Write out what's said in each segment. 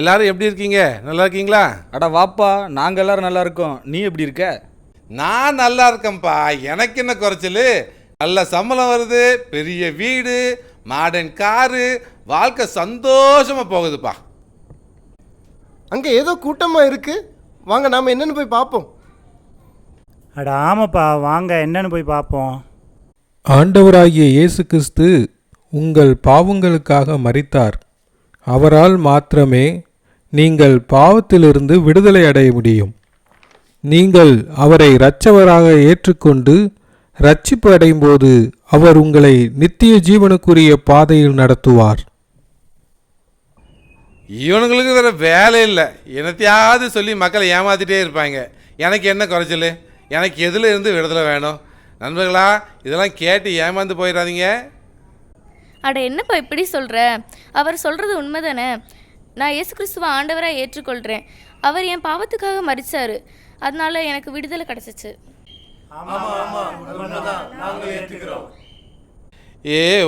எல்லாரும் எப்படி இருக்கீங்க? நல்லா இருக்கீங்களா? அட வாப்பா, நாங்கள் எல்லாரும் நல்லா இருக்கோம். நீ எப்படி இருக்க? நான் நல்லா இருக்கேன்ப்பா. எனக்கு என்ன குறைச்சல்? நல்ல சம்பளம் வருது, பெரிய வீடு, மாடர்ன் காரு, வாழ்க்கை சந்தோஷமா போகுதுப்பா. அங்கே ஏதோ கூட்டமாக இருக்கு, வாங்க நாம் என்னன்னு போய் பார்ப்போம். அட ஆமாப்பா, வாங்க என்னன்னு போய் பார்ப்போம். ஆண்டவராகிய இயேசு கிறிஸ்து உங்கள் பாவங்களுக்காக மரித்தார். அவரால் மாத்திரமே நீங்கள் பாவத்திலிருந்து விடுதலை அடைய முடியும். நீங்கள் அவரை இரட்சகராக ஏற்றுக்கொண்டு இரட்சிப்பு அடையும் போது அவர் உங்களை நித்திய ஜீவனுக்குரிய பாதையில் நடத்துவார். இவனுங்களுக்கு வேற வேலை இல்லை, என்னத்தையாவது சொல்லி மக்களை ஏமாத்திட்டே இருப்பாங்க. எனக்கு என்ன குறைச்சல்? எனக்கு எதில் இருந்து விடுதலை வேணும்? நண்பர்களா, இதெல்லாம் கேட்டு ஏமாந்து போயிடாதீங்க. அட என்னப்பா இப்படி சொல்கிற? அவர் சொல்கிறது உண்மை தானே. நான் இயேசு கிறிஸ்துவை ஆண்டவராக ஏற்றுக்கொள்கிறேன். அவர் என் பாவத்துக்காக மரித்தார், அதனால எனக்கு விடுதலை கிடச்சிச்சு.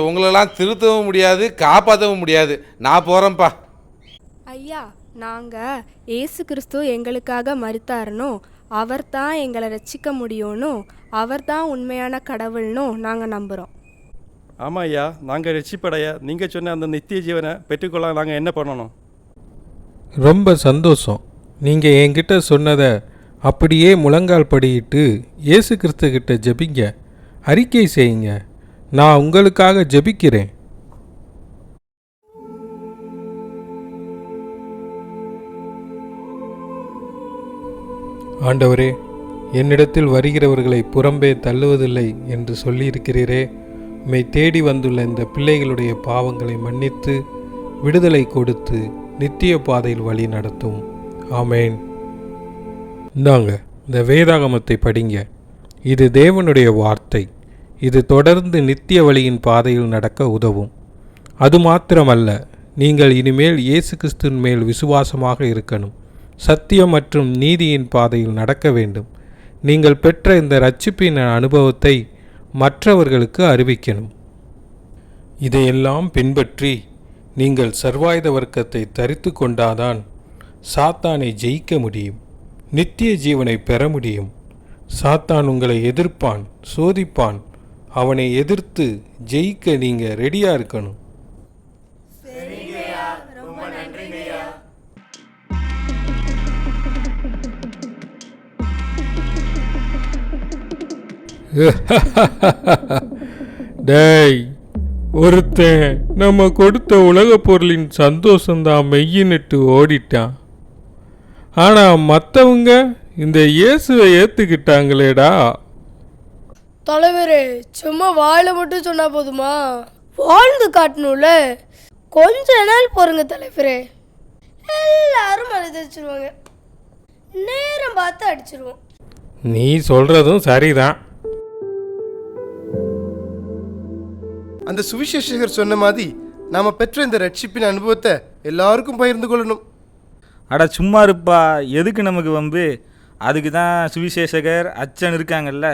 உங்களெல்லாம் திருத்தவும் முடியாது, காப்பாற்றவும் முடியாது. நான் போகிறேன்ப்பா. ஐயா, நாங்கள் இயேசு கிறிஸ்து எங்களுக்காக மரித்தாருனோ, அவர் தான் எங்களை ரட்சிக்க முடியும்னோ, அவர் தான் உண்மையான கடவுள்னோ நாங்கள் நம்புகிறோம். ஆமாம் ஐயா, நாங்கள் ரட்சிப்படைய நீங்கள் சொன்ன அந்த நித்திய ஜீவனை பெற்றுக்கொள்ள நாங்கள் என்ன பண்ணணும்? ரொம்ப சந்தோஷம். நீங்கள் என்கிட்ட சொன்னதை அப்படியே முழங்கால் படியிட்டு இயேசு கிறிஸ்து கிட்ட ஜெபிங்க, அறிக்கை செய்யுங்க. நான் உங்களுக்காக ஜெபிக்கிறேன். ஆண்டவரே, என்னிடத்தில் வருகிறவர்களை புறம்பே தள்ளுவதில்லை என்று சொல்லியிருக்கிறீரே. உம்மை தேடி வந்துள்ள இந்த பிள்ளைகளுடைய பாவங்களை மன்னித்து விடுதலை கொடுத்து நித்திய பாதையில் வழி நடத்தும். ஆமேன். இந்தாங்க, இந்த வேதாகமத்தை படிங்க. இது தேவனுடைய வார்த்தை. இது தொடர்ந்து நித்திய வழியின் பாதையில் நடக்க உதவும். அது மாத்திரமல்ல, நீங்கள் இனிமேல் இயேசு கிறிஸ்துவின் மேல் விசுவாசமாக இருக்கணும். சத்தியம் மற்றும் நீதியின் பாதையில் நடக்க வேண்டும். நீங்கள் பெற்ற இந்த இரட்சிப்பின் அனுபவத்தை மற்றவர்களுக்கு அறிவிக்கணும். இதையெல்லாம் பின்பற்றி நீங்கள் சர்வாயுத வர்க்கத்தை தரித்து கொண்டாதான் சாத்தானை ஜெயிக்க முடியும், நித்திய ஜீவனை பெற முடியும். சாத்தான் உங்களை எதிர்ப்பான், சோதிப்பான். அவனை எதிர்த்து ஜெயிக்க நீங்க ரெடியா இருக்கணும். டேய், ஒருத்தன் நம்ம கொடுத்த உலக பொருளின் சந்தோஷம்தான் மெய்யின்னுட்டு ஓடிட்டான். ஆனா மற்றவங்க இந்த இயேசுவை ஏத்துக்கிட்டாங்களேடா. தலைவரே, சும்மா வாயில மட்டும் சொன்னா போதுமா? வாழ்ந்து காட்டணும்ல. கொஞ்ச நாள் போறங்க தலைவரே, எல்லாரும் அழுதுச்சிருவாங்க. நேரம் பார்த்து அடிச்சிருவோம். நீ சொல்றதும் சரிதான். அந்த சுவிசேஷகர் சொன்ன மாதிரி நாம் பெற்ற இந்த ரட்சிப்பின் அனுபவத்தை எல்லாருக்கும் பகிர்ந்து கொள்ளணும். அட சும்மா இருப்பா, எதுக்கு நமக்கு வம்பு? அதுக்கு தான் சுவிசேஷகர் அச்சன் இருக்காங்கல்ல,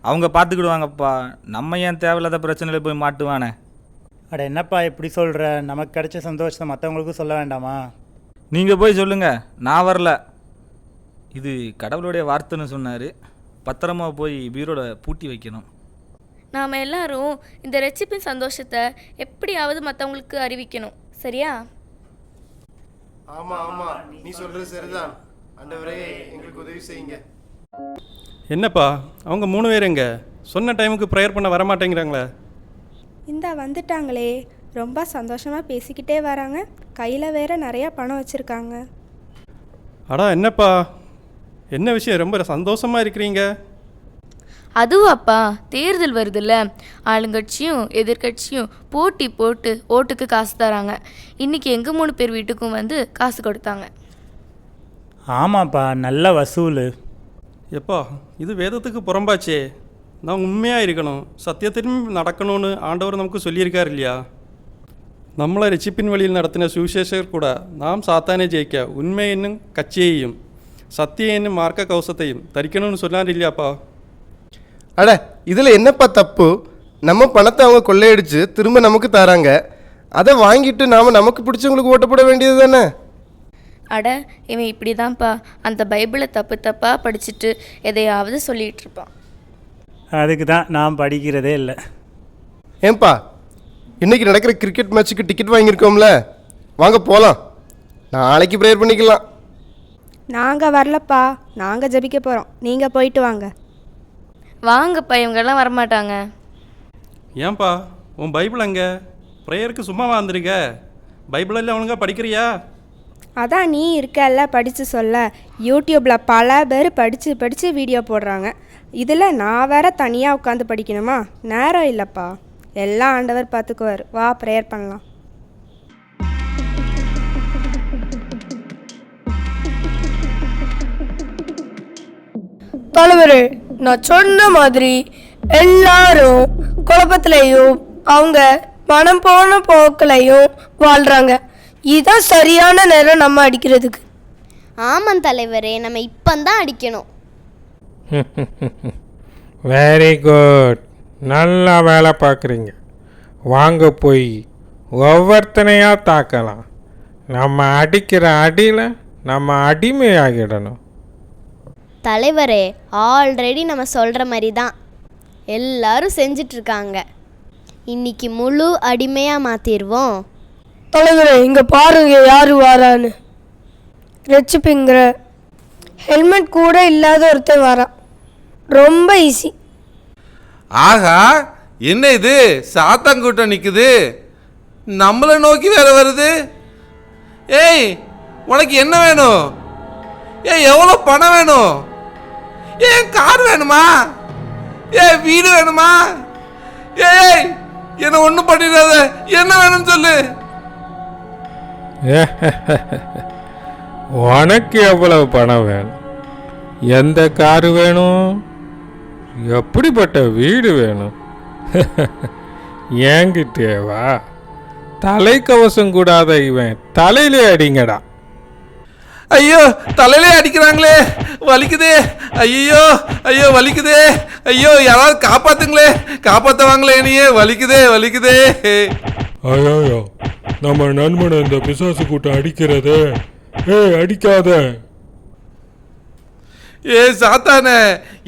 அவங்க பார்த்துக்கிடுவாங்கப்பா. நம்ம ஏன் தேவையில்லாத பிரச்சனையில் போய் மாட்டுவானே? அட என்னப்பா இப்படி சொல்கிற? நமக்கு கிடைச்ச சந்தோஷத்தை மற்றவங்களுக்கும் சொல்ல வேண்டாமா? நீங்கள் போய் சொல்லுங்கள், நான் வரல. இது கடவுளுடைய வார்த்தைன்னு சொன்னார். பத்திரமா போய் பீரோட பூட்டி வைக்கணும். நாம் எல்லாரும் இந்த ரட்சிப்பின் சந்தோஷத்தை எப்படியாவது மற்றவங்களுக்கு அறிவிக்கணும், சரியா? ஆமா ஆமா, நீ சொல்றது சரிதான். ஆண்டவரே, எங்களுக்கு உதவி செய்யுங்க. என்னப்பா, அவங்க 3 பேர் எங்க? சொன்ன டைமுக்கு ப்ரேயர் பண்ண வரமாட்டேங்கிறாங்களே. இந்த வந்துட்டாங்களே, ரொம்ப சந்தோஷமாக பேசிக்கிட்டே வராங்க. கையில் வேற நிறையா பணம் வச்சுருக்காங்க. அடா என்னப்பா, என்ன விஷயம்? ரொம்ப சந்தோஷமாக இருக்கிறீங்க. அதுவும் அப்பா, தேர்தல் வருதுல்ல, ஆளுங்கட்சியும் எதிர்கட்சியும் போட்டி போட்டு ஓட்டுக்கு காசு தராங்க. இன்றைக்கி எங்கள் 3 பேர் வீட்டுக்கும் வந்து காசு கொடுத்தாங்க. ஆமாப்பா, நல்ல வசூல். எப்பா, இது வேதத்துக்கு புறம்பாச்சே. நான் உண்மையாக இருக்கணும், சத்தியத்தின் நடக்கணும்னு ஆண்டவர் நமக்கு சொல்லியிருக்கார் இல்லையா? നമ്മളെ രക്ഷിപ്പിൻ വഴിയിൽ നടത്തുന്ന സുവിശേഷകർ കൂടെ നാം സാത്താനെ ജയിക്കുക ഉണ്മ എന്നും കച്ചിയെയും சத்தியம் என்னும் மார்க்க கவசத்தையும் தரிக்கணும்னு சொன்னார் இல்லையாப்பா? அட, இதில் என்னப்பா தப்பு? நம்ம பணத்தை அவங்க கொள்ளையடிச்சு திரும்ப நமக்கு தராங்க. அதை வாங்கிட்டு நாம் நமக்கு பிடிச்சவங்களுக்கு ஓட்ட போட வேண்டியது தானே? அட இவன் இப்படி தான்ப்பா அந்த பைபிளை தப்பு தப்பாக படிச்சுட்டு எதையாவது சொல்லிகிட்டு இருப்பான். அதுக்கு தான் நான் படிக்கிறதே இல்லை. ஏன்பா இன்னைக்கு நடக்கிற கிரிக்கெட் மேட்ச்சுக்கு டிக்கெட் வாங்கியிருக்கோம்ல, வாங்க போகலாம். நாளைக்கு ப்ரேயர் பண்ணிக்கலாம். நாங்கள் வரலப்பா, நாங்கள் ஜெபிக்க போகிறோம். நீங்கள் போயிட்டு வாங்க. வாங்கப்பா, இவங்கெல்லாம் வரமாட்டாங்க. ஏன்பா உன் பைபிள் அங்கே ப்ரேயருக்கு சும்மா வந்திருக்க? பைபிளெல்லாம் ஒழுங்கா படிக்கிறியா? அதான் நீ இருக்கல்ல படித்து சொல்ல. யூடியூப்பில் பல பேர் படித்து வீடியோ போடுறாங்க. இதில் நான் வேற தனியாக உட்காந்து படிக்கணுமா? நேரம் இல்லைப்பா. எல்லாம் ஆண்டவர் பார்த்துக்குவார். வா ப்ரேயர் பண்ணலாம். தலைவரே, நான் சொன்ன மாதிரி எல்லாரும் குழப்பத்திலையும் அவங்க மனம் போன போக்கிலையும் வாழ்றாங்க. இதுதான் சரியான நேரம் நம்ம அடிக்கிறதுக்கு. ஆமாம் தலைவரே, நம்ம இப்போந்தான் அடிக்கணும். வெரி குட், நல்லா வேலை பார்க்குறீங்க. வாங்க போய் ஒவ்வொருத்தனையாக தாக்கலாம். நம்ம அடிக்கிற அடியில் நம்ம அடிமையாகிடணும். தலைவரே, ஆல்ரெடி நம்ம சொல்கிற மாதிரி தான் எல்லாரும் செஞ்சிட்ருக்காங்க. இன்னைக்கு முழு அடிமையாக மாற்றிடுவோம். தலைவரே, இங்கே பாருங்க யார் வாரான்னு. ரெச்சிப்பிங்கிற ஹெல்மெட் கூட இல்லாத ஒருத்தன் வரான். ரொம்ப ஈஸி. ஆகா, என்ன இது சாத்தாங்கூட்டம் நிற்குது, நம்மளை நோக்கி வேற வருது. ஏய், உனக்கு என்ன வேணும்? ஏய், எவ்வளோ பணம் வேணும்? ஏன் கார் வேணுமா? ஏய், வீடு வேணுமா? ஏய், என்ன ஒன்றும் பண்ணிடாத, என்ன வேணும்னு சொல்லு. உனக்கு எவ்வளவு பணம் வேணும்? எந்த காரு வேணும்? எப்படிப்பட்ட வீடு வேணும்? ஏங்கிட்டேவா? தலைக்கவசம் கூடாத இவன் தலையிலே அடிங்கடா. ஐயோ, தலையிலே அடிக்கிறாங்களே, வலிக்குதே. ஐயோ ஐயோ வலிக்குதே. ஐயோ, யாராவது காப்பாத்துங்களே, காப்பாற்றுவாங்களே, நீயே வலிக்குதே வலிக்குதே. ஐயோ, நம்ம நண்பனை இந்த பிசாசு கூட்டம் அடிக்கிறதே. அடிக்காத. ஏ சாத்தானே,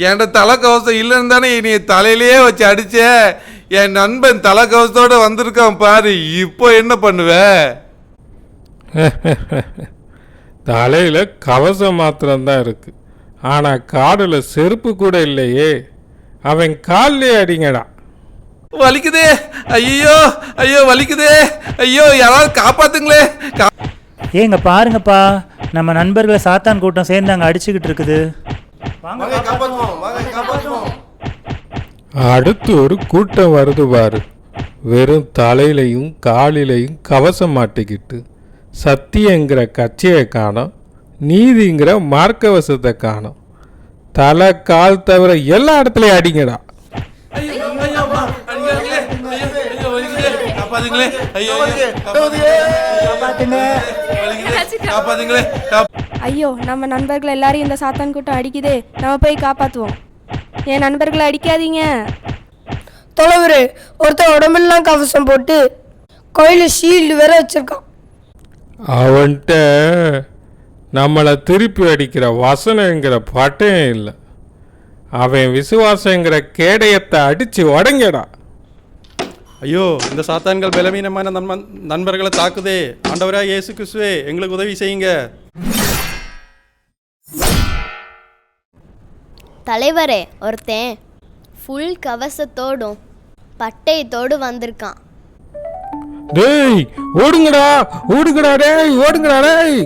என்கிட்ட தலைக்கவசம் இல்லைன்னு தானே நீ தலையிலேயே வச்சு அடிச்ச. என் நண்பன் தலைக்கவசத்தோட வந்திருக்கான் பாரு, இப்போ என்ன பண்ணுவ? தலையில் கவசம் மாத்திரம்தான் இருக்கு, ஆனால் காடில் செருப்பு கூட இல்லையே. அவன் காலிலே அடிங்கடா. வலிக்குதே. ஐயோ ஐயோ வலிக்குதே. ஐயோ, யாராவது காப்பாத்துங்களே. ஏங்க பாருங்கப்பா, நம்ம நண்பர்களை சாத்தான் கூட்டம் சேர்ந்து அங்கே அடிச்சுக்கிட்டு இருக்குது. அடுத்து ஒரு கூட்டம் வருது பாரு. வெறும் தலையிலையும் காலிலையும் கவசம் மாட்டிக்கிட்டு சத்தியங்கிற கட்சியை காணோம், நீதிங்கிற மார்க்கவசத்தை காணோம். தலை கால் தவிர எல்லா இடத்துலையும் அடிங்கடா. ஐயோ, நம்ம நண்பர்கள் எல்லாரையும் இந்த சாத்தான் கூட்டம் அடிக்குதே, நம்ம போய் காப்பாற்றுவோம். என் நண்பர்களை அடிக்காதீங்க. தலைவரே, ஒருத்தன் உடம்பெல்லாம் கவசம் போட்டு கையில் ஷீல்டு வேற வச்சிருக்கான். அவன்கிட்ட நம்மளை திருப்பி அடிக்கிற வசனங்கிற பட்டையும் இல்லை. அவன் விசுவாசங்கிற கேடயத்தை அடித்து உடங்கடா. ஐயோ, இந்த சாத்தான்கள் பலவீனமான நண்பர்களை தாக்குதே. ஆண்டவராக இயேசு கிறிஸ்துவே, எங்களுக்கு உதவி செய்யுங்க. தலைவரே, ஒருத்தன் ஃபுல் கவசத்தோடும் பட்டயத்தோடு வந்திருக்கான். டேய் ஓடுங்கடா, ஓடுங்கடா, டேய் ஓடுங்கடா, டேய்.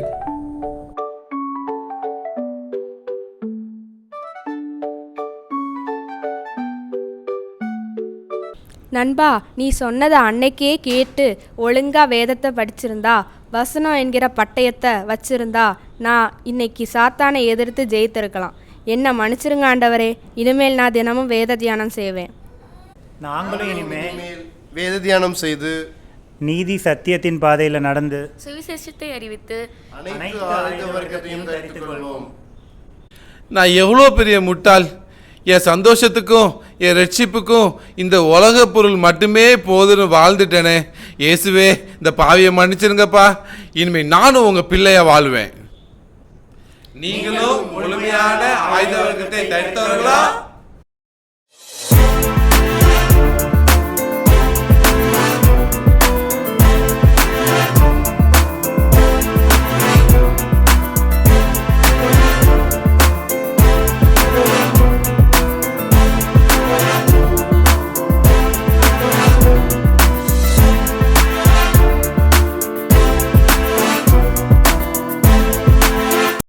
நண்பா, நீ சொன்னதை அன்னைக்கே கேட்டு ஒழுங்கா வேதத்தை படிச்சிருந்தா, வசனம் என்கிற பட்டயத்தை வச்சிருந்தா, நான் இன்னைக்கு சாத்தானை எதிர்த்து ஜெயித்திருக்கலாம். என்ன மன்னிச்சிருங்க ஆண்டவரே. இனிமேல் நான் தினமும் வேத தியானம் செய்வேன். நாங்களும் இனிமேல் வேத தியானம் செய்து நீதி சத்தியத்தின் பாதையில் நடந்து சுவிசேஷத்தை அறிவித்து அனைத்து ஆயுத வர்க்கத்தையும் தரித்துக் கொள்வோம். நான் எவ்வளோ பெரிய முட்டாள். என் சந்தோஷத்துக்கும் என் ரட்சிப்புக்கும் இந்த உலக பொருள் மட்டுமே போதுன்னு வாழ்ந்துட்டேனே. இயேசுவே, இந்த பாவியை மன்னிச்சிருங்கப்பா. இனிமேல் நானும் உங்கள் பிள்ளையாக வாழ்வேன். நீங்களும் முழுமையான ஆயுத வர்க்கத்தை தடுத்தவர்களா?